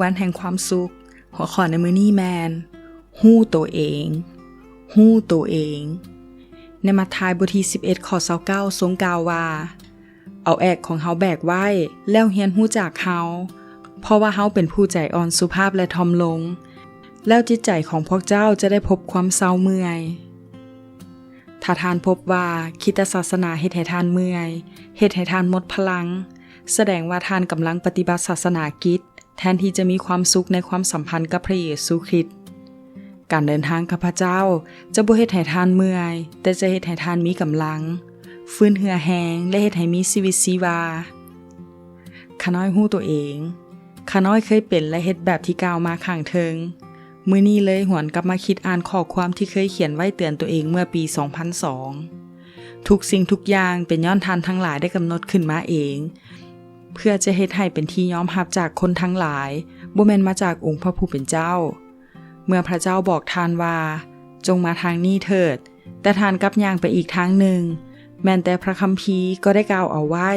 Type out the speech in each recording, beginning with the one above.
วันแห่งความสุขหัวข้อในมื้อนี้แมนฮู้ตัวเองฮู้ตัวเองในมัทธิวบทที่11ข้อ29ทรงกล่าวว่าเอาแอกของเฮาแบกไว้แล้วเรียนรู้จักเฮาเพราะว่าเฮาเป็นผู้ใจอ่อนสุภาพและทอมลงแล้วจิตใจของพวกเจ้าจะได้พบความเศร้าเมื่อยถ้าทานพบว่าคริสตศาสนาเฮ็ดให้ทานเมื่อยเฮ็ดให้ทานหมดพลังแสดงว่าทานกำลังปฏิบัติศาสนากิจแทนที่จะมีความสุขในความสัมพันธ์กับพระเยซูคริสต์การเดินทางกับพระเจ้าจะบ่เฮ็ดให้ทานเมื่อยแต่จะเฮ็ดให้ทานมีกำลังฟื้นเหือแหงและเฮ็ดให้มีชีวิตชีวาข้าน้อยฮู้ตัวเองข้าน้อยเคยเป็นและเฮ็ดแบบที่กล่าวมาข้างเทิงมื้อนี้เลยหวนกลับมาคิดอ่านข้อความที่เคยเขียนไว้เตือนตัวเองเมื่อปี 2002 ทุกสิ่งทุกอย่างเป็นย้อนทานทั้งหลายได้กำหนดขึ้นมาเองเพื่อจะเฮ็ดให้เป็นที่ยอมรับจากคนทั้งหลายบ่แม่นมาจากองค์พระผู้เป็นเจ้าเมื่อพระเจ้าบอกทานว่าจงมาทางนี้เถิดแต่ทานกลับย่างไปอีกทางหนึ่งแม้แต่พระคัมภีร์ก็ได้กล่าวเอาไว้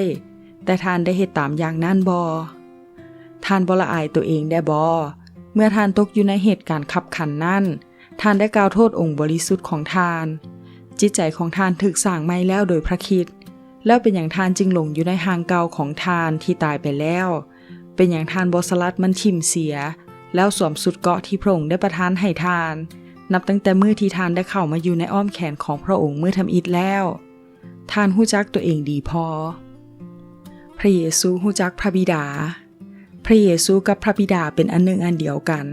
แต่ทานได้เฮ็ดตามอย่างนั้นบ่ทานบ่ละอายตัวเองได้บ่เมื่อทานตกอยู่ในเหตุการณ์ขับขันนั้นทานได้กล่าวโทษองค์บริสุทธิ์ของทานจิตใจของทานถูกสร้างใหม่แล้วโดยพระคริสต์แล้วเป็นอย่างทานจึงหลงอยู่ในทางเก่าของทานที่ตายไปแล้วเป็นอย่างทานบ่สลัดมันทิ่มเสียแล้วสวมสุดเกราะที่พระองค์ได้ประทานให้ทานนับตั้งแต่มื้อที่ทานได้เข้ามาอยู่ในอ้อมแขนของพระองค์เมื่อทำอิฐแล้วทานรู้จักตัวเองดีพอพระเยซูรู้จักพระบิดาพระเยซูกับพระบิดาเป็นอันหนึ่งอันเดียวกัน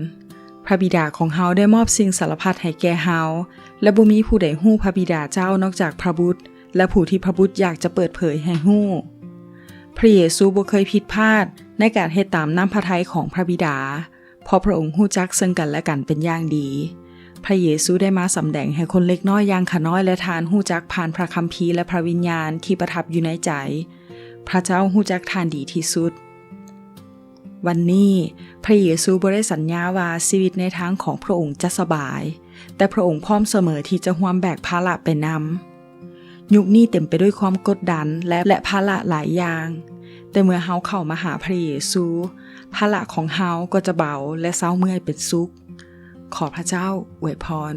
พระบิดาของเฮาได้มอบสิ่งสารพัดให้แก่เฮาและบ่มีผู้ใดฮู้พระบิดาเจ้านอกจากพระบุตรและผู้ที่พระบุตรอยากจะเปิดเผยให้ฮู้พระเยซูบ่เคยผิดพลาดในการเฮ็ดตามน้ำพระทัยของพระบิดาเพราะพระองค์ฮู้จักซึ่งกันและกันเป็นอย่างดีพระเยซูได้มาสำแดงให้คนเล็กน้อยอย่างข้าน้อยและทานฮู้จักผ่านพระคัมภีร์และพระวิญญาณที่ประทับอยู่ในใจพระเจ้าฮู้จักทานดีที่สุดวันนี้พระเยซูบ่ได้สัญญาว่าชีวิตในทางของพระองค์จะสบายแต่พระองค์พร้อมเสมอที่จะร่วมแบกภาระไปนำยุคนี้เต็มไปด้วยความกดดันและภาระหลายอย่างแต่เมื่อเฮาเข้ามาหาพระเยซูภาระของเฮาก็จะเบาและเศร้าเมื่อยเป็นสุขขอพระเจ้าอวยพร